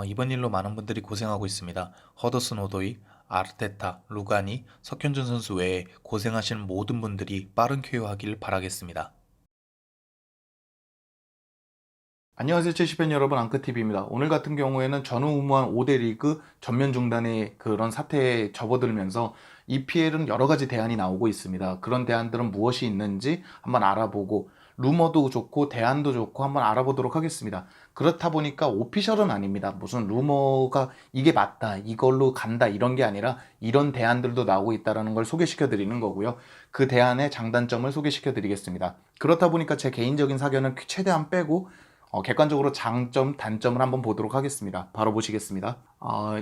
이번 일로 많은 분들이 고생하고 있습니다. 허더슨 오도이, 아르테타, 루가니, 석현준 선수 외에 고생하시는 모든 분들이 빠른 쾌유하길 바라겠습니다. 안녕하세요, 첼시팬 여러분, 앙크TV입니다. 오늘 같은 경우에는 전후무한 5대 리그 전면 중단의 그런 사태에 접어들면서 EPL은 여러 가지 대안이 나오고 있습니다. 그런 대안들은 무엇이 있는지 한번 알아보고 루머도 좋고 대안도 좋고 한번 알아보도록 하겠습니다. 그렇다 보니까 오피셜은 아닙니다. 무슨 루머가 이게 맞다, 이걸로 간다 이런 게 아니라 이런 대안들도 나오고 있다는 걸 소개시켜 드리는 거고요. 그 대안의 장단점을 소개시켜 드리겠습니다. 그렇다 보니까 제 개인적인 사견은 최대한 빼고 객관적으로 장점, 단점을 한번 보도록 하겠습니다. 바로 보시겠습니다.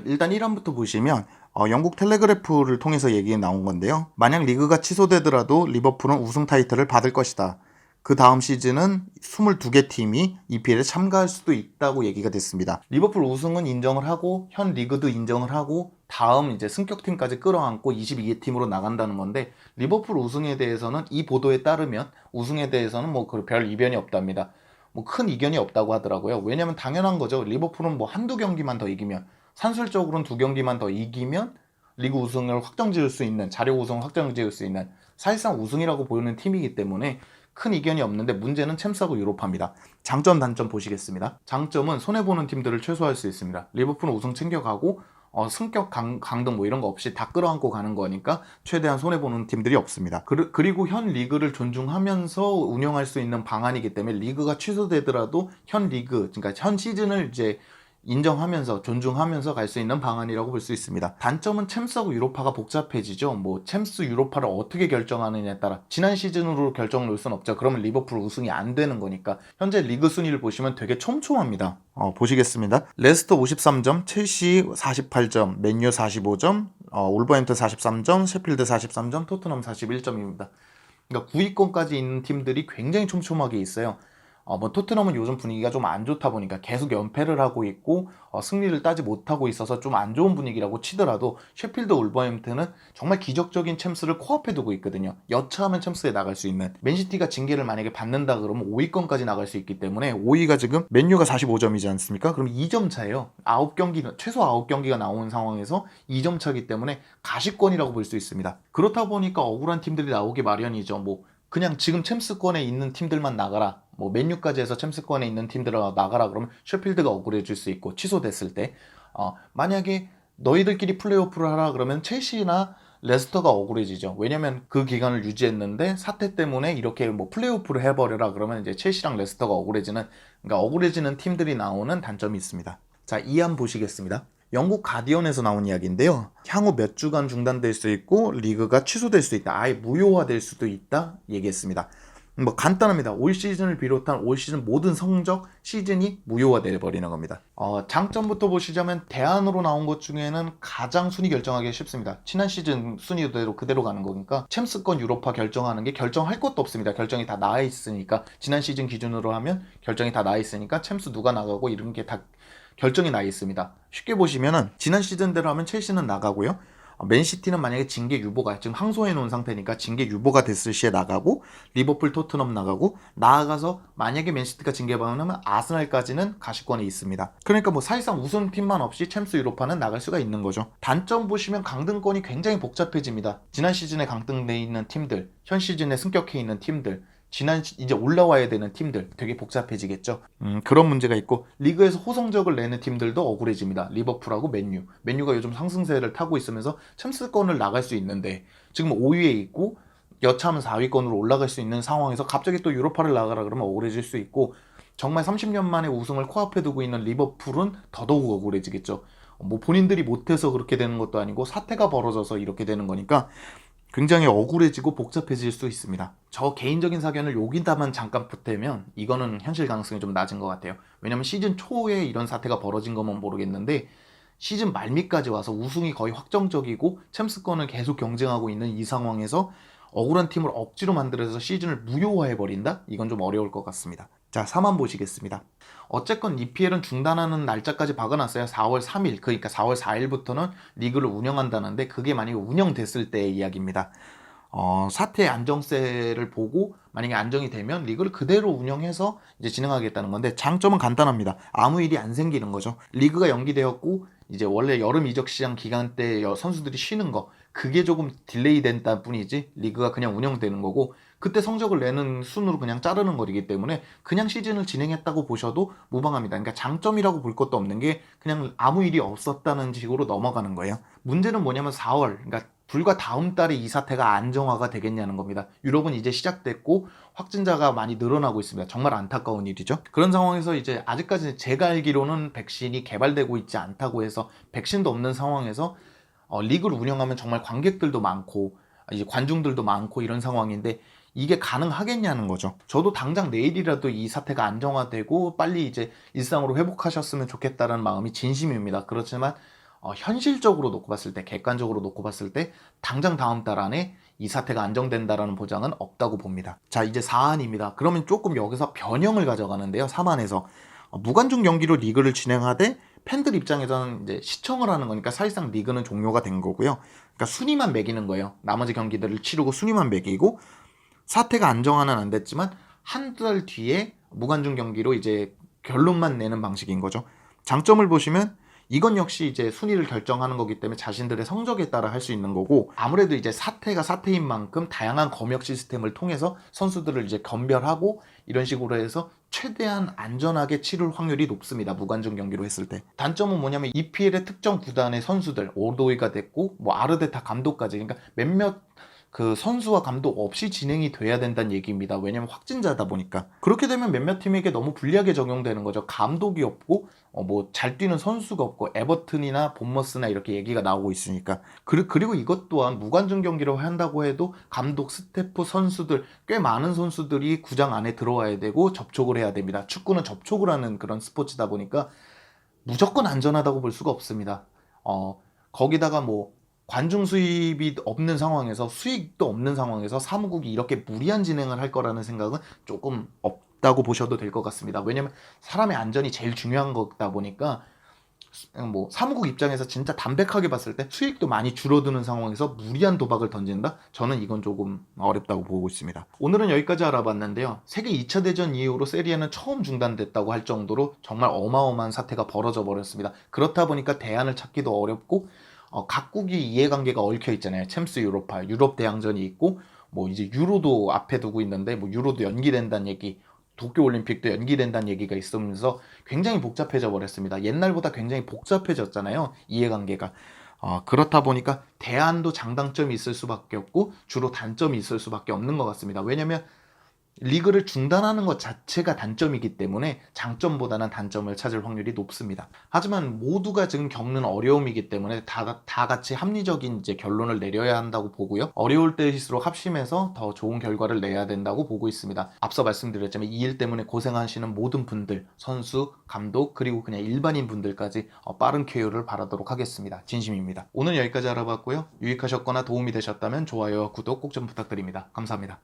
일단 1화부터 보시면 영국 텔레그래프를 통해서 얘기 나온 건데요. 만약 리그가 취소되더라도 리버풀은 우승 타이틀을 받을 것이다. 그 다음 시즌은 22개 팀이 EPL에 참가할 수도 있다고 얘기가 됐습니다. 리버풀 우승은 인정을 하고 현 리그도 인정을 하고 다음 이제 승격팀까지 끌어안고 22개 팀으로 나간다는 건데 리버풀 우승에 대해서는 이 보도에 따르면 우승에 대해서는 뭐 별 이변이 없답니다. 뭐 큰 이견이 없다고 하더라고요. 왜냐면 당연한 거죠. 리버풀은 뭐 한두 경기만 더 이기면 산술적으로는 두 경기만 더 이기면 리그 우승을 확정지을 수 있는 자력 우승을 확정지을 수 있는 사실상 우승이라고 보이는 팀이기 때문에 큰 이견이 없는데 문제는 챔스하고 유로파입니다. 장점 단점 보시겠습니다. 장점은 손해보는 팀들을 최소화할 수 있습니다. 리버풀은 우승 챙겨가고 승격 강등 뭐 이런 거 없이 다 끌어안고 가는 거니까 최대한 손해보는 팀들이 없습니다. 그리고 현 리그를 존중하면서 운영할 수 있는 방안이기 때문에 리그가 취소되더라도 현 리그, 그러니까 현 시즌을 이제 인정하면서 존중하면서 갈 수 있는 방안이라고 볼 수 있습니다. 단점은 챔스하고 유로파가 복잡해지죠. 뭐 챔스 유로파를 어떻게 결정하느냐에 따라 지난 시즌으로 결정을 놓을 수는 없죠. 그러면 리버풀 우승이 안 되는 거니까 현재 리그 순위를 보시면 되게 촘촘합니다. 보시겠습니다. 레스터 53점, 첼시 48점, 맨유 45점, 울버햄튼 43점, 셰필드 43점, 토트넘 41점입니다. 그러니까 9위권까지 있는 팀들이 굉장히 촘촘하게 있어요. 뭐 토트넘은 요즘 분위기가 좀 안 좋다 보니까 계속 연패를 하고 있고 승리를 따지 못하고 있어서 좀 안 좋은 분위기라고 치더라도 셰필드 울버햄튼은 정말 기적적인 챔스를 코앞에 두고 있거든요. 여차하면 챔스에 나갈 수 있는 맨시티가 징계를 만약에 받는다 그러면 5위권까지 나갈 수 있기 때문에 5위가 지금 맨유가 45점이지 않습니까? 그럼 2점 차예요. 9경기 최소 9경기가 나온 상황에서 2점 차기 때문에 가시권이라고 볼 수 있습니다. 그렇다 보니까 억울한 팀들이 나오기 마련이죠. 뭐 그냥 지금 챔스권에 있는 팀들만 나가라. 뭐 맨유까지 해서 챔스권에 있는 팀들을 나가라 그러면 셰필드가 억울해질 수 있고 취소됐을 때 만약에 너희들끼리 플레이오프를 하라 그러면 첼시나 레스터가 억울해지죠. 왜냐면 그 기간을 유지했는데 사태 때문에 이렇게 뭐 플레이오프를 해버려라 그러면 이제 첼시랑 레스터가 억울해지는, 그러니까 억울해지는 팀들이 나오는 단점이 있습니다. 자, 이안 보시겠습니다. 영국 가디언에서 나온 이야기인데요. 향후 몇 주간 중단될 수 있고 리그가 취소될 수 있다. 아예 무효화될 수도 있다 얘기했습니다. 뭐 간단합니다. 올 시즌을 비롯한 올 시즌 모든 성적 시즌이 무효화돼 버리는 겁니다. 장점부터 보시자면 대안으로 나온 것 중에는 가장 순위 결정하기 쉽습니다. 지난 시즌 순위대로 그대로 가는 거니까 챔스권 유로파 결정하는 게 결정할 것도 없습니다. 결정이 다 나와 있으니까 지난 시즌 기준으로 하면 결정이 다 나와 있으니까 챔스 누가 나가고 이런 게 다 결정이 나 있습니다. 쉽게 보시면은 지난 시즌대로 하면 첼시는 나가고요. 맨시티는 만약에 징계 유보가 지금 항소해 놓은 상태니까 징계 유보가 됐을 시에 나가고 리버풀 토트넘 나가고 나아가서 만약에 맨시티가 징계받으면 아스날까지는 가시권에 있습니다. 그러니까 뭐 사실상 우승팀만 없이 챔스 유로파는 나갈 수가 있는 거죠. 단점 보시면 강등권이 굉장히 복잡해집니다. 지난 시즌에 강등돼 있는 팀들, 현 시즌에 승격해 있는 팀들, 이제 올라와야 되는 팀들 되게 복잡해지겠죠. 그런 문제가 있고 리그에서 호성적을 내는 팀들도 억울해집니다. 리버풀하고 맨유가 요즘 상승세를 타고 있으면서 챔스권을 나갈 수 있는데 지금 5위에 있고 여차하면 4위권으로 올라갈 수 있는 상황에서 갑자기 또 유로파를 나가라 그러면 억울해질 수 있고 정말 30년 만에 우승을 코앞에 두고 있는 리버풀은 더더욱 억울해지겠죠. 뭐 본인들이 못해서 그렇게 되는 것도 아니고 사태가 벌어져서 이렇게 되는 거니까 굉장히 억울해지고 복잡해질 수 있습니다. 저 개인적인 사견을 여기다만 잠깐 보태면 이거는 현실 가능성이 좀 낮은 것 같아요. 왜냐면 시즌 초에 이런 사태가 벌어진 거면 모르겠는데 시즌 말미까지 와서 우승이 거의 확정적이고 챔스권을 계속 경쟁하고 있는 이 상황에서 억울한 팀을 억지로 만들어서 시즌을 무효화해버린다? 이건 좀 어려울 것 같습니다. 자, 4만 보시겠습니다. 어쨌건 EPL은 중단하는 날짜까지 박아놨어요. 4월 3일, 그러니까 4월 4일부터는 리그를 운영한다는데 그게 만약에 운영됐을 때의 이야기입니다. 사태의 안정세를 보고 만약에 안정이 되면 리그를 그대로 운영해서 이제 진행하겠다는 건데, 장점은 간단합니다. 아무 일이 안 생기는 거죠. 리그가 연기되었고 이제 원래 여름 이적 시장 기간 때 선수들이 쉬는 거, 그게 조금 딜레이 된다 뿐이지 리그가 그냥 운영되는 거고, 그때 성적을 내는 순으로 그냥 자르는 거리기 때문에 그냥 시즌을 진행했다고 보셔도 무방합니다. 그러니까 장점이라고 볼 것도 없는 게 그냥 아무 일이 없었다는 식으로 넘어가는 거예요. 문제는 뭐냐면 4월, 그러니까 불과 다음 달에 이 사태가 안정화가 되겠냐는 겁니다. 유럽은 이제 시작됐고 확진자가 많이 늘어나고 있습니다. 정말 안타까운 일이죠. 그런 상황에서 이제 아직까지 제가 알기로는 백신이 개발되고 있지 않다고 해서, 백신도 없는 상황에서 리그를 운영하면 정말 관객들도 많고 이제 관중들도 많고 이런 상황인데, 이게 가능하겠냐는 거죠. 저도 당장 내일이라도 이 사태가 안정화되고 빨리 이제 일상으로 회복하셨으면 좋겠다는 마음이 진심입니다. 그렇지만 현실적으로 놓고 봤을 때, 객관적으로 놓고 봤을 때 당장 다음 달 안에 이 사태가 안정된다라는 보장은 없다고 봅니다. 자, 이제 4안입니다. 그러면 조금 여기서 변형을 가져가는데요. 3안에서 무관중 경기로 리그를 진행하되 팬들 입장에서는 이제 시청을 하는 거니까 사실상 리그는 종료가 된 거고요. 그러니까 순위만 매기는 거예요. 나머지 경기들을 치르고 순위만 매기고, 사태가 안정화는 안 됐지만 한 달 뒤에 무관중 경기로 이제 결론만 내는 방식인 거죠. 장점을 보시면 이건 역시 이제 순위를 결정하는 거기 때문에 자신들의 성적에 따라 할 수 있는 거고, 아무래도 이제 사태가 사태인 만큼 다양한 검역 시스템을 통해서 선수들을 이제 검별하고 이런 식으로 해서 최대한 안전하게 치를 확률이 높습니다. 무관중 경기로 했을 때. 단점은 뭐냐면 EPL의 특정 구단의 선수들, 오도이가 됐고 뭐 아르테타 감독까지, 그러니까 몇몇 그 선수와 감독 없이 진행이 돼야 된다는 얘기입니다. 왜냐면 확진자다 보니까. 그렇게 되면 몇몇 팀에게 너무 불리하게 적용되는 거죠. 감독이 없고 뭐 잘 뛰는 선수가 없고, 에버튼이나 본머스나 이렇게 얘기가 나오고 있으니까. 그리고 이것 또한 무관중 경기로 한다고 해도 감독, 스태프, 선수들 꽤 많은 선수들이 구장 안에 들어와야 되고 접촉을 해야 됩니다. 축구는 접촉을 하는 그런 스포츠다 보니까 무조건 안전하다고 볼 수가 없습니다. 거기다가 뭐 관중 수입이 없는 상황에서, 수익도 없는 상황에서 사무국이 이렇게 무리한 진행을 할 거라는 생각은 조금 없다고 보셔도 될 것 같습니다. 왜냐면 사람의 안전이 제일 중요한 거다 보니까, 뭐 사무국 입장에서 진짜 담백하게 봤을 때 수익도 많이 줄어드는 상황에서 무리한 도박을 던진다? 저는 이건 조금 어렵다고 보고 있습니다. 오늘은 여기까지 알아봤는데요. 세계 2차 대전 이후로 세리에는 처음 중단됐다고 할 정도로 정말 어마어마한 사태가 벌어져 버렸습니다. 그렇다 보니까 대안을 찾기도 어렵고, 각국이 이해관계가 얽혀 있잖아요. 챔스 유로파, 유럽 대항전이 있고, 뭐 이제 유로도 앞에 두고 있는데 뭐 유로도 연기된다는 얘기, 도쿄올림픽도 연기된다는 얘기가 있으면서 굉장히 복잡해져 버렸습니다. 옛날보다 굉장히 복잡해졌잖아요, 이해관계가. 그렇다 보니까 대안도 장단점이 있을 수밖에 없고 주로 단점이 있을 수밖에 없는 것 같습니다. 왜냐면 리그를 중단하는 것 자체가 단점이기 때문에 장점보다는 단점을 찾을 확률이 높습니다. 하지만 모두가 지금 겪는 어려움이기 때문에 다 같이 합리적인 이제 결론을 내려야 한다고 보고요. 어려울 때일수록 합심해서 더 좋은 결과를 내야 된다고 보고 있습니다. 앞서 말씀드렸지만 이 일 때문에 고생하시는 모든 분들, 선수, 감독, 그리고 그냥 일반인 분들까지 빠른 쾌유를 바라도록 하겠습니다. 진심입니다. 오늘 여기까지 알아봤고요. 유익하셨거나 도움이 되셨다면 좋아요와 구독 꼭 좀 부탁드립니다. 감사합니다.